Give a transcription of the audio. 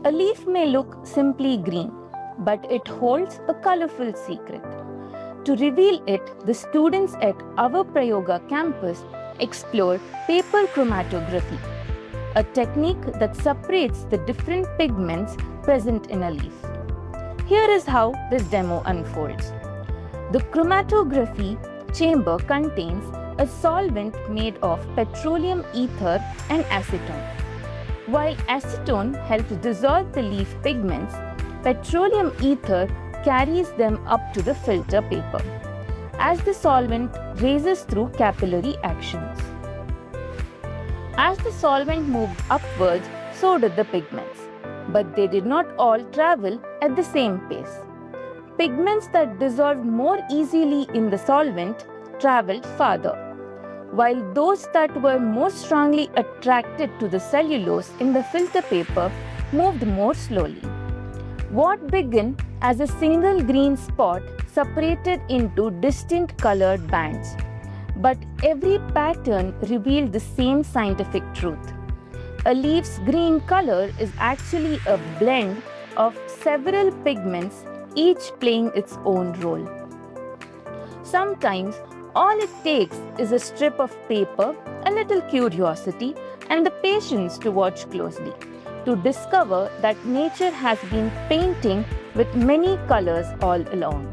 A leaf may look simply green, but it holds a colorful secret. To reveal it, the students at our Prayoga campus explored paper chromatography, a technique that separates the different pigments present in a leaf. Here is how this demo unfolds. The chromatography chamber contains a solvent made of petroleum ether and acetone. While acetone helps dissolve the leaf pigments, petroleum ether carries them up to the filter paper as the solvent races through capillary actions. As the solvent moved upwards, so did the pigments, but they did not all travel at the same pace. Pigments that dissolved more easily in the solvent traveled farther, while those that were more strongly attracted to the cellulose in the filter paper moved more slowly. What began as a single green spot separated into distinct colored bands, but every pattern revealed the same scientific truth. A leaf's green color is actually a blend of several pigments, each playing its own role. Sometimes all it takes is a strip of paper, a little curiosity, and the patience to watch closely to discover that nature has been painting with many colors all along.